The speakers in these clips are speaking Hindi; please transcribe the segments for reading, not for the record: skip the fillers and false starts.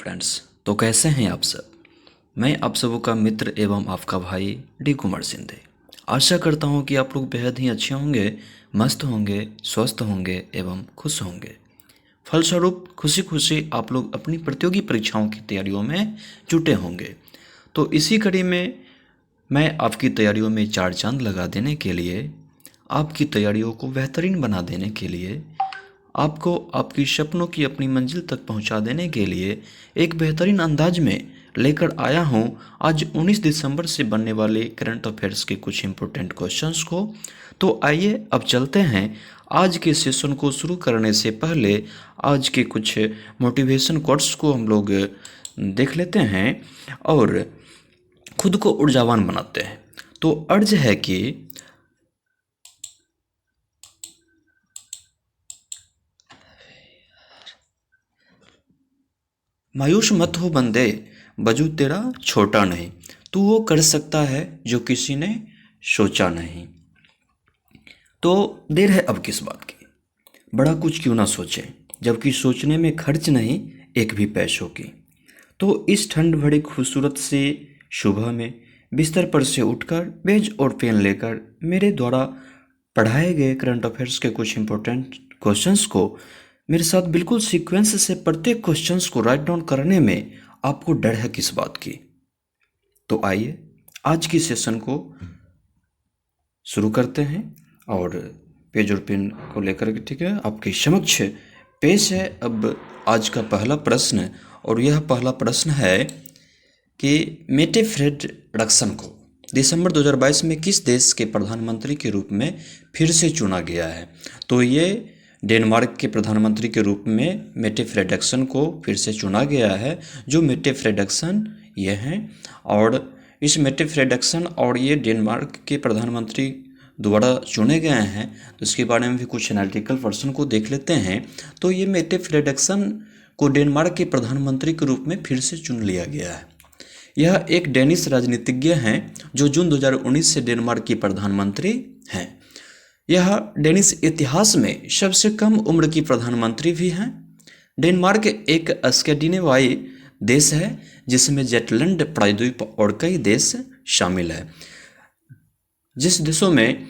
फ्रेंड्स, तो कैसे हैं आप सब। मैं आप सबों का मित्र एवं आपका भाई डी कुमार सिंधे। आशा करता हूं कि आप लोग बेहद ही अच्छे होंगे, मस्त होंगे, स्वस्थ होंगे एवं खुश होंगे। फलस्वरूप खुशी खुशी आप लोग अपनी प्रतियोगी परीक्षाओं की तैयारियों में जुटे होंगे। तो इसी कड़ी में मैं आपकी तैयारियों में चार चांद लगा देने के लिए, आपकी तैयारियों को बेहतरीन बना देने के लिए, आपको आपकी सपनों की अपनी मंजिल तक पहुंचा देने के लिए एक बेहतरीन अंदाज में लेकर आया हूं आज 19 दिसंबर से बनने वाले करंट अफेयर्स के कुछ इम्पोर्टेंट क्वेश्चंस को। तो आइए अब चलते हैं। आज के सेशन को शुरू करने से पहले आज के कुछ मोटिवेशन कोट्स को हम लोग देख लेते हैं और खुद को ऊर्जावान बनाते हैं। तो अर्ज है कि मायूस मत हो बंदे, वजू तेरा छोटा नहीं, तू वो कर सकता है जो किसी ने सोचा नहीं। तो देर है अब किस बात की, बड़ा कुछ क्यों ना सोचें, जबकि सोचने में खर्च नहीं एक भी पैसों की। तो इस ठंड भरी खूबसूरत से सुबह में बिस्तर पर से उठकर पेज और पेन लेकर मेरे द्वारा पढ़ाए गए करंट अफेयर्स के कुछ इंपॉर्टेंट क्वेश्चंस को मेरे साथ बिल्कुल सीक्वेंस से प्रत्येक क्वेश्चंस को राइट डाउन करने में आपको डर है किस बात की। तो आइए आज की सेशन को शुरू करते हैं और पेज और पेन को लेकर के ठीक है आपके समक्ष पेश है अब आज का पहला प्रश्न। और यह पहला प्रश्न है कि मेटेफ्रेड रिडक्शन को दिसंबर 2022 में किस देश के प्रधानमंत्री के रूप में फिर से चुना गया है। तो ये डेनमार्क के प्रधानमंत्री के रूप में मेटे फ्रेडरिक्सन को फिर से चुना गया है। जो मेटे फ्रेडरिक्सन ये हैं और इस मेटे फ्रेडरिक्सन और ये डेनमार्क के प्रधानमंत्री द्वारा चुने गए हैं। तो इसके बारे में भी कुछ एनालिटिकल पर्सन को देख लेते हैं। तो ये मेटे फ्रेडरिक्सन को डेनमार्क के प्रधानमंत्री के रूप में फिर से चुन लिया गया है। यह एक डेनिश राजनीतिज्ञ हैं जो जून 2019 से डेनमार्क के प्रधानमंत्री हैं। यह डेनिश इतिहास में सबसे कम उम्र की प्रधानमंत्री भी हैं। डेनमार्क एक स्कैंडिनेवाई देश है जिसमें जेटलैंड प्रायद्वीप और कई देश शामिल है। जिस देशों में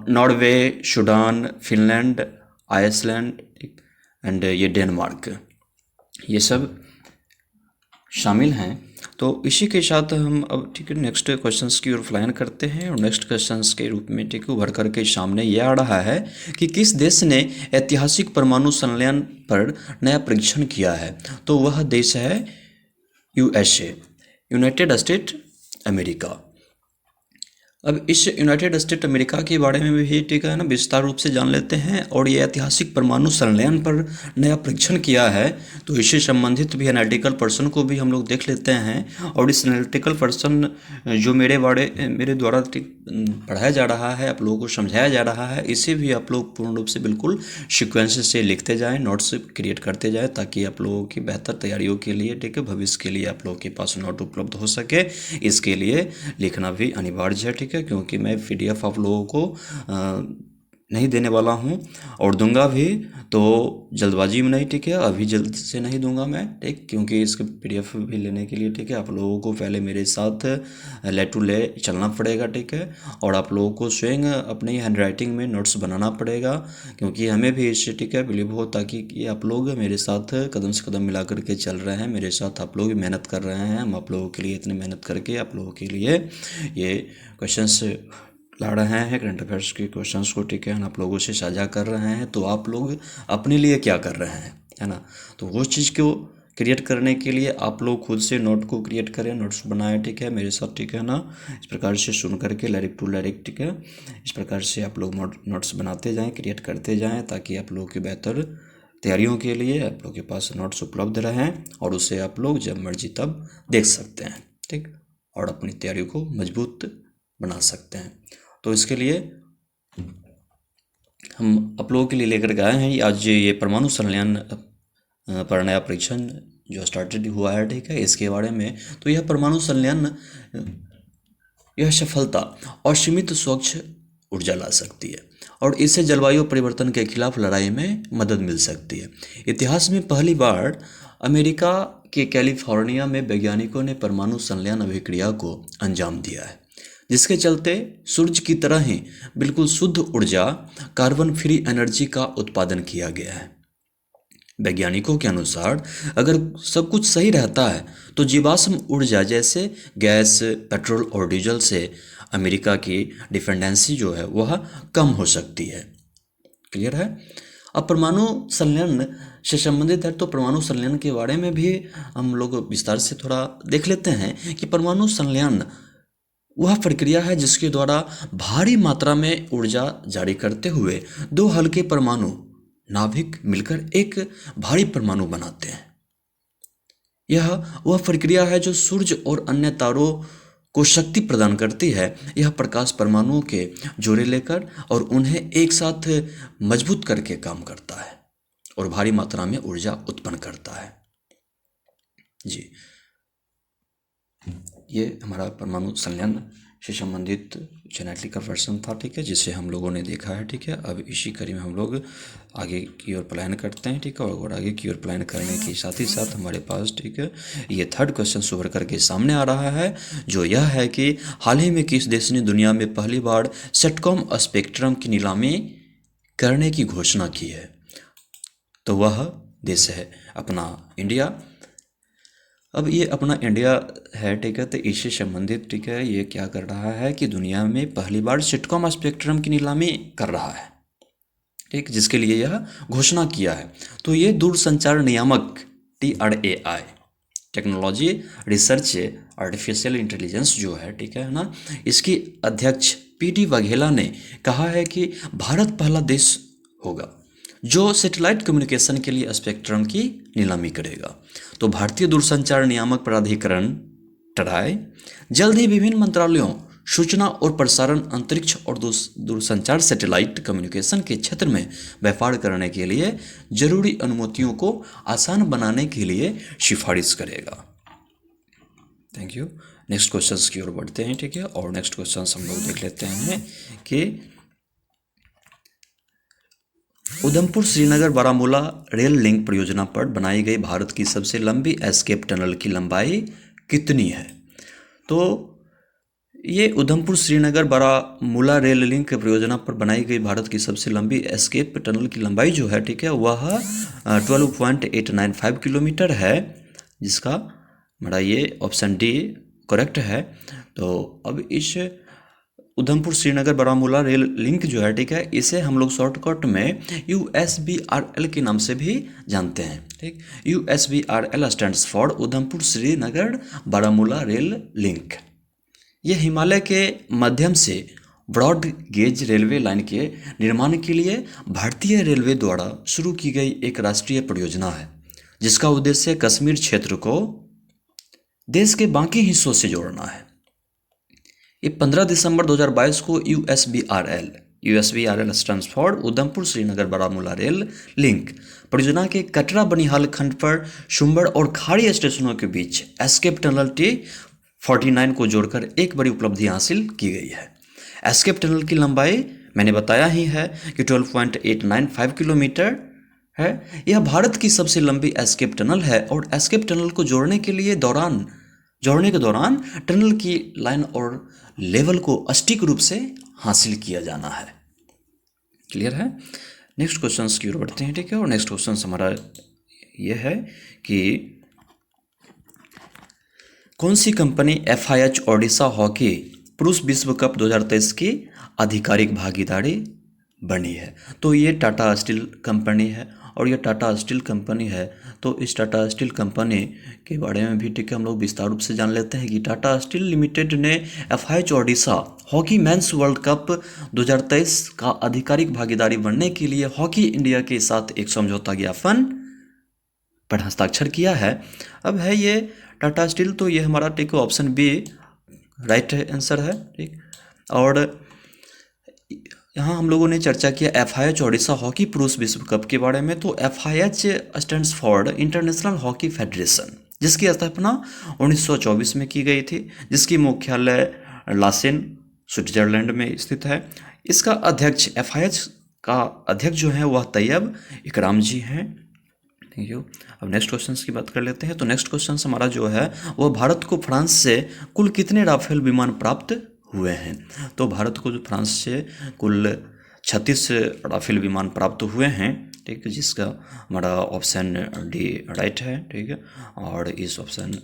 Norway, Sudan, Finland, Iceland and ये डेनमार्क ये सब शामिल हैं। तो इसी के साथ हम अब ठीक है नेक्स्ट क्वेश्चंस की ओर फ्लायन करते हैं और नेक्स्ट क्वेश्चंस के रूप में ठीक है उभर करके सामने ये आ रहा है कि किस देश ने ऐतिहासिक परमाणु संलयन पर नया परीक्षण किया है। तो वह देश है यूएसए, यूनाइटेड स्टेट अमेरिका। अब इस यूनाइटेड स्टेट अमेरिका के बारे में भी ठीक है ना विस्तार रूप से जान लेते हैं। और ये ऐतिहासिक परमाणु संलयन पर नया परीक्षण किया है तो इससे संबंधित भी एनालिटिकल पर्सन को भी हम लोग देख लेते हैं। और इस एनालिटिकल पर्सन जो मेरे द्वारा पढ़ाया जा रहा है, आप लोगों को समझाया जा रहा है, इसे भी आप लोग पूर्ण रूप से बिल्कुल सीक्वेंस से लिखते जाएँ, नोट्स क्रिएट करते जाएँ ताकि आप लोगों की बेहतर तैयारियों के लिए ठीक है भविष्य के लिए आप लोगों के पास नोट उपलब्ध हो सके। इसके लिए लिखना भी अनिवार्य है ठीक है, क्योंकि मैं पीडीएफ आप लोगों को नहीं देने वाला हूं और दूंगा भी तो जल्दबाजी में नहीं ठीक है, अभी जल्द से नहीं दूंगा मैं ठीक, क्योंकि इसके पीडीएफ भी लेने के लिए ठीक है आप लोगों को पहले मेरे साथ ले टू ले चलना पड़ेगा ठीक है। और आप लोगों को स्वयं अपनी हैंडराइटिंग में नोट्स बनाना पड़ेगा क्योंकि हमें भी इससे ठीक है बिलीव हो ताकि ये आप लोग मेरे साथ कदम से कदम मिला करके चल रहे हैं, मेरे साथ आप लोग मेहनत कर रहे हैं। हम आप लोगों के लिए इतनी मेहनत करके आप लोगों के लिए ये क्वेश्चंस ला रहे हैं, करंट अफेयर्स के क्वेश्चंस को ठीक है हम आप लोगों से साझा कर रहे हैं। तो आप लोग अपने लिए क्या कर रहे हैं है ना, तो वो चीज़ को क्रिएट करने के लिए आप लोग खुद से नोट को क्रिएट करें, नोट्स बनाएं ठीक है मेरे साथ ठीक है ना। इस प्रकार से सुन करके लाइरिक टू लाइरिक ठीक है इस प्रकार से आप लोग नोट्स बनाते जाएँ, क्रिएट करते जाएँ ताकि आप लोगों की बेहतर तैयारियों के लिए आप लोग के पास नोट्स उपलब्ध रहें और उसे आप लोग जब मर्जी तब देख सकते हैं ठीक, और अपनी तैयारी को मजबूत बना सकते हैं। तो इसके लिए हम आप लोगों के लिए लेकर के आए हैं आज ये परमाणु संलयन पर नया परीक्षण जो स्टार्टेड हुआ है ठीक है इसके बारे में। तो यह परमाणु संलयन यह सफलता असीमित स्वच्छ ऊर्जा ला सकती है और इससे जलवायु परिवर्तन के खिलाफ लड़ाई में मदद मिल सकती है। इतिहास में पहली बार अमेरिका के कैलिफोर्निया में वैज्ञानिकों ने परमाणु संलयन अभिक्रिया को अंजाम दिया है, जिसके चलते सूरज की तरह ही बिल्कुल शुद्ध ऊर्जा कार्बन फ्री एनर्जी का उत्पादन किया गया है। वैज्ञानिकों के अनुसार अगर सब कुछ सही रहता है तो जीवाश्म ऊर्जा जैसे गैस, पेट्रोल और डीजल से अमेरिका की डिपेंडेंसी जो है वह कम हो सकती है। क्लियर है। अब परमाणु संलयन से संबंधित है तो परमाणु संलयन के बारे में भी हम लोग विस्तार से थोड़ा देख लेते हैं कि परमाणु संलयन वह प्रक्रिया है जिसके द्वारा भारी मात्रा में ऊर्जा जारी करते हुए दो हल्के परमाणु नाभिक मिलकर एक भारी परमाणु बनाते हैं। यह वह प्रक्रिया है जो सूर्य और अन्य तारों को शक्ति प्रदान करती है। यह प्रकाश परमाणुओं के जोड़े लेकर और उन्हें एक साथ मजबूत करके काम करता है और भारी मात्रा में ऊर्जा उत्पन्न करता है। जी, ये हमारा परमाणु संलयन से संबंधित जेनेटिक का वर्षन था, ठीक है, जिसे हम लोगों ने देखा है। ठीक है, अब इसी कड़ी में हम लोग आगे की ओर प्लान करते हैं। ठीक है, और आगे की ओर प्लान करने के साथ ही साथ हमारे पास, ठीक है, ये थर्ड क्वेश्चन उभर करके सामने आ रहा है, जो यह है कि हाल ही में किस देश ने दुनिया में पहली बार सेटकॉम स्पेक्ट्रम की नीलामी करने की घोषणा की है? तो वह देश है अपना इंडिया। अब ये अपना इंडिया है, ठीक है, तो इससे संबंधित, ठीक है, ये क्या कर रहा है कि दुनिया में पहली बार सेटकॉम स्पेक्ट्रम की नीलामी कर रहा है, ठीक, जिसके लिए यह घोषणा किया है। तो ये दूरसंचार नियामक TRAI, technology research artificial intelligence जो है, ठीक है ना, इसकी अध्यक्ष PD वाघेला ने कहा है कि भारत पहला देश होगा जो सैटेलाइट कम्युनिकेशन के लिए स्पेक्ट्रम की नीलामी करेगा। तो भारतीय दूरसंचार नियामक प्राधिकरण TRAI जल्द ही विभिन्न मंत्रालयों, सूचना और प्रसारण, अंतरिक्ष और दूरसंचार सैटेलाइट कम्युनिकेशन के क्षेत्र में व्यापार करने के लिए जरूरी अनुमतियों को आसान बनाने के लिए सिफारिश करेगा। Thank you. नेक्स्ट क्वेश्चंस की ओर बढ़ते हैं, ठीक है, और नेक्स्ट क्वेश्चंस हम लोग देख लेते हैं कि उधमपुर श्रीनगर बारामूला रेल लिंक परियोजना पर बनाई गई भारत की सबसे लंबी एस्केप टनल की लंबाई कितनी है? तो ये उधमपुर श्रीनगर बारामूला रेल लिंक परियोजना पर बनाई गई भारत की सबसे लंबी एस्केप टनल की लंबाई जो है, ठीक है, वह 12.895 किलोमीटर है, जिसका हमारा ये ऑप्शन डी करेक्ट है। तो अब इस उधमपुर श्रीनगर बारामूला रेल लिंक जो है, ठीक है, इसे हम लोग शॉर्टकट में USBRL के नाम से भी जानते हैं। ठीक, USBRL stands for Udhampur Srinagar Baramulla rail link. यह हिमालय के माध्यम से ब्रॉड गेज रेलवे लाइन के निर्माण के लिए भारतीय रेलवे द्वारा शुरू की गई एक राष्ट्रीय परियोजना है, जिसका उद्देश्य कश्मीर क्षेत्र को देश के बाकी हिस्सों से जोड़ना है। ये 15 दिसंबर 2022 को USBRL stands for Udhampur Srinagar Baramulla rail link परियोजना के कटरा बनिहाल खंड पर शुम्बड़ और खाड़ी स्टेशनों के बीच एस्केप टनल T49 को जोड़कर एक बड़ी उपलब्धि हासिल की गई है। एस्केप टनल की लंबाई मैंने बताया ही है कि 12.895 किलोमीटर है। यह भारत की सबसे लंबी एस्केप टनल है और एस्केप टनल को जोड़ने के दौरान टनल की लाइन और लेवल को सटीक रूप से हासिल किया जाना है। क्लियर है। नेक्स्ट क्वेश्चन की ओर बढ़ते हैं, ठीक है, और नेक्स्ट क्वेश्चन हमारा यह है कि कौन सी कंपनी FIH ओडिशा हॉकी पुरुष विश्व कप 2023 की आधिकारिक भागीदारी बनी है? तो ये टाटा स्टील कंपनी है, और ये टाटा स्टील कंपनी है तो इस टाटा स्टील कंपनी के बारे में भी, ठीक है, हम लोग विस्तार रूप से जान लेते हैं कि टाटा स्टील लिमिटेड ने FIH Odisha hockey mains world cup 2023 का आधिकारिक भागीदारी बनने के लिए हॉकी इंडिया के साथ एक समझौता ज्ञापन पर हस्ताक्षर किया है। अब है ये टाटा स्टील, तो ये हमारा, ठीक है, ऑप्शन बी राइट आंसर है। ठीक, और यहाँ हम लोगों ने चर्चा किया FIH ओडिशा हॉकी पुरुष विश्व कप के बारे में। तो FIH stands for international hockey federation, जिसकी स्थापना 1924 में की गई थी, जिसकी मुख्यालय लासेन स्विट्जरलैंड में स्थित है। इसका अध्यक्ष FIH का अध्यक्ष जो है वह तैयब इकराम जी हैं। Thank you. अब नेक्स्ट क्वेश्चन की बात कर लेते हैं। तो नेक्स्ट क्वेश्चन हमारा जो है वो भारत को फ्रांस से कुल कितने राफेल विमान प्राप्त हुए हैं। तो भारत को जो फ्रांस से कुल 36 राफेल विमान प्राप्त हुए हैं, ठीक है, जिसका हमारा ऑप्शन डी राइट है, ठीक है, और इस ऑप्शन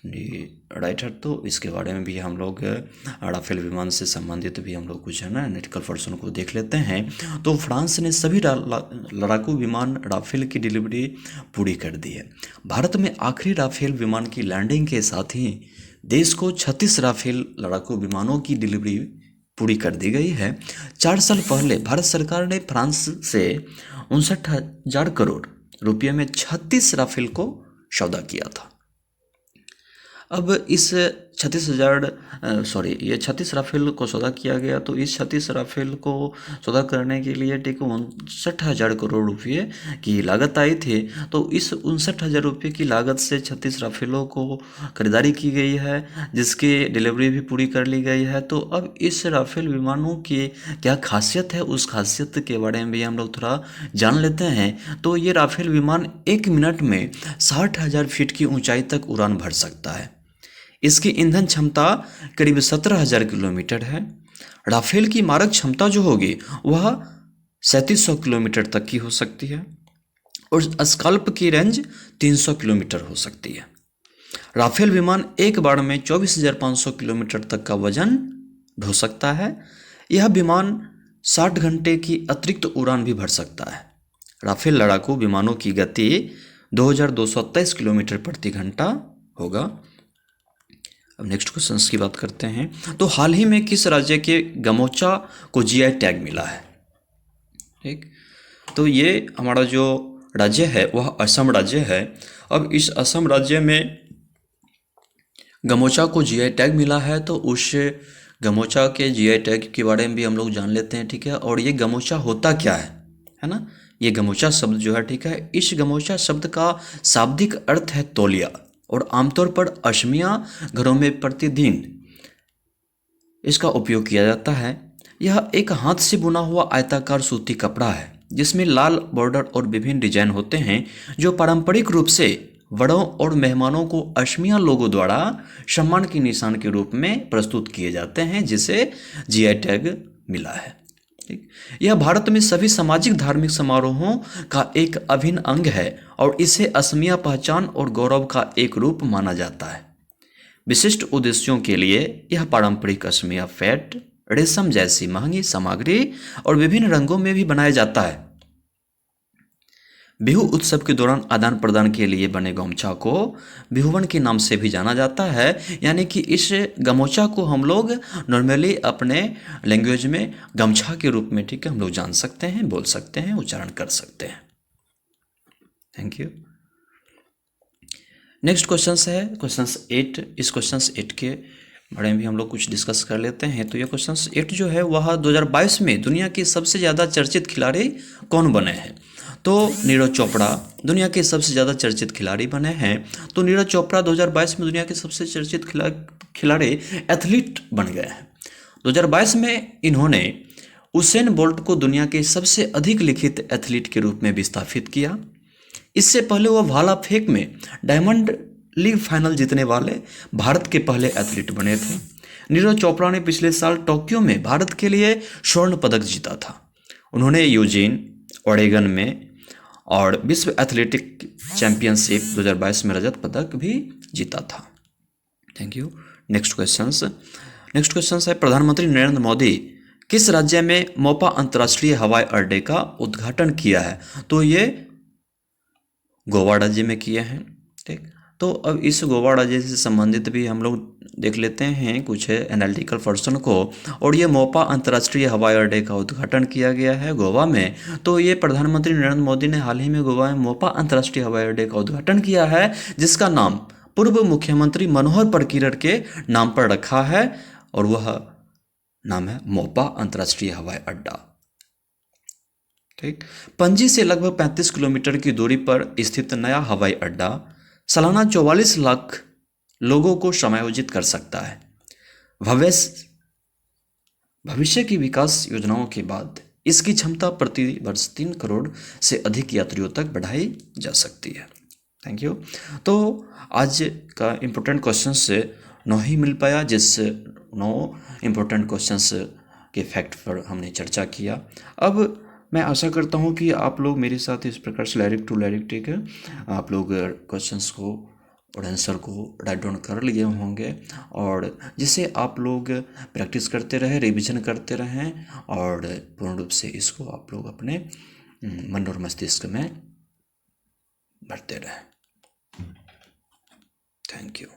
डी राइट है। तो इसके बारे में भी हम लोग राफेल विमान से संबंधित भी हम लोग कुछ है ना एनालिटिकल पर्सन को देख लेते हैं। तो फ्रांस ने सभी लड़ाकू विमान राफेल की डिलीवरी पूरी कर दी है। भारत में आखिरी राफेल विमान की लैंडिंग के साथ ही देश को 36 राफेल लड़ाकू विमानों की डिलीवरी पूरी कर दी गई है। 4 साल पहले भारत सरकार ने फ्रांस से 59,000 करोड़ रुपये में 36 राफेल को सौदा किया था। अब इस 36 राफेल को सौदा किया गया। तो इस 36 राफेल को सौदा करने के लिए ठीक 59,000 करोड़ रुपये की लागत आई थी। तो इस 59,000 रुपये की लागत से 36 राफेलों को खरीदारी की गई है, जिसकी डिलीवरी भी पूरी कर ली गई है। तो अब इस राफेल विमानों की क्या खासियत है, उस खासियत के बारे में भी हम लोग थोड़ा जान लेते हैं। तो ये राफेल विमान 1 मिनट में 60,000 फीट की ऊंचाई तक उड़ान भर सकता है। इसकी ईंधन क्षमता करीब 17,000 किलोमीटर है। राफेल की मारक क्षमता जो होगी वह 3700 किलोमीटर तक की हो सकती है और स्कल्प की रेंज 300 किलोमीटर हो सकती है। राफेल विमान एक बार में 24,500 किलोमीटर तक का वजन ढो सकता है। यह विमान 60 घंटे की अतिरिक्त उड़ान भी भर सकता है। राफेल लड़ाकू विमानों की गति 2223 किलोमीटर प्रति घंटा होगा। अब नेक्स्ट क्वेश्चन की बात करते हैं। तो हाल ही में किस राज्य के गमोचा को जीआई टैग मिला है, ठीक। तो ये हमारा जो राज्य है वह असम राज्य है। अब इस असम राज्य में गमोचा को जीआई टैग मिला है। तो उस गमोचा के जीआई टैग के बारे में भी हम लोग जान लेते हैं, ठीक है। और ये गमोचा होता क्या है ना। ये गमोचा शब्द जो है, ठीक है, इस गमोचा शब्द का शाब्दिक अर्थ है तौलिया और आमतौर पर असमिया घरों में प्रतिदिन इसका उपयोग किया जाता है। यह एक हाथ से बुना हुआ आयताकार सूती कपड़ा है जिसमें लाल बॉर्डर और विभिन्न डिजाइन होते हैं, जो पारंपरिक रूप से बड़ों और मेहमानों को असमिया लोगों द्वारा सम्मान के निशान के रूप में प्रस्तुत किए जाते हैं, जिसे जीआई टैग मिला है, ठीक। यह भारत में सभी सामाजिक धार्मिक समारोहों का एक अभिन्न अंग है और इसे असमिया पहचान और गौरव का एक रूप माना जाता है। विशिष्ट उद्देश्यों के लिए यह पारंपरिक असमिया फेट, रेशम जैसी महंगी सामग्री और विभिन्न रंगों में भी बनाया जाता है। बिहू उत्सव के दौरान आदान प्रदान के लिए बने गमछा को बिहुवन के नाम से भी जाना जाता है। यानी कि इस गमोचा को हम लोग नॉर्मली अपने लैंग्वेज में गमछा के रूप में, ठीक है, हम लोग जान सकते हैं, बोल सकते हैं, उच्चारण कर सकते हैं। Thank you. नेक्स्ट क्वेश्चन है क्वेश्चन 8। इस क्वेश्चन 8 के बारे में भी हम लोग कुछ डिस्कस कर लेते हैं। तो ये क्वेश्चन 8 जो है वह 2022 में दुनिया के सबसे ज़्यादा चर्चित खिलाड़ी कौन बने हैं। तो नीरज चोपड़ा दुनिया के सबसे ज़्यादा चर्चित खिलाड़ी बने हैं। तो नीरज चोपड़ा 2022 में दुनिया के सबसे चर्चित खिलाड़ी एथलीट बन गए हैं। 2022 में इन्होंने उसेन बोल्ट को दुनिया के सबसे अधिक लिखित एथलीट के रूप में विस्थापित किया। इससे पहले वह भाला फेंक में डायमंड लीग फाइनल जीतने वाले भारत के पहले एथलीट बने थे। नीरज चोपड़ा ने पिछले साल टोक्यो में भारत के लिए स्वर्ण पदक जीता था। उन्होंने यूजीन, ओरेगन में और विश्व एथलेटिक चैंपियनशिप 2022 में रजत पदक भी जीता था। Thank you. नेक्स्ट क्वेश्चन है प्रधानमंत्री नरेंद्र मोदी किस राज्य में मोपा अंतर्राष्ट्रीय हवाई अड्डे का उद्घाटन किया है। तो ये गोवा राज्य में किए हैं, ठीक। तो अब इस गोवा राज्य से संबंधित भी हम लोग देख लेते हैं कुछ एनालिटिकल पर्सन को। और ये मोपा अंतर्राष्ट्रीय हवाई अड्डे का उद्घाटन किया गया है गोवा में। तो ये प्रधानमंत्री नरेंद्र मोदी ने हाल ही में गोवा में मोपा अंतर्राष्ट्रीय हवाई अड्डे का उद्घाटन किया है, जिसका नाम पूर्व मुख्यमंत्री मनोहर पर्रिकर के नाम पर रखा है और वह नाम है मोपा अंतर्राष्ट्रीय हवाई अड्डा, ठीक। पणजी से लगभग 35 किलोमीटर की दूरी पर स्थित नया हवाई अड्डा सालाना 44 लाख लोगों को समायोजित कर सकता है। भविष्य की विकास योजनाओं के बाद इसकी क्षमता प्रति वर्ष 3 करोड़ से अधिक यात्रियों तक बढ़ाई जा सकती है। Thank you. तो आज का इम्पोर्टेंट क्वेश्चन से 9 ही मिल पाया, जिस 9 इम्पोर्टेंट क्वेश्चंस के फैक्ट पर हमने चर्चा किया। अब मैं आशा करता हूँ कि आप लोग मेरे साथ इस प्रकार से लाइरिक टू लाइरिक, ठीक है, आप लोग क्वेश्चंस को और आंसर को राइट डाउन कर लिए होंगे, और जिसे आप लोग प्रैक्टिस करते रहें, रिवीजन करते रहें, और पूर्ण रूप से इसको आप लोग अपने मन और मस्तिष्क में भरते रहें। Thank you.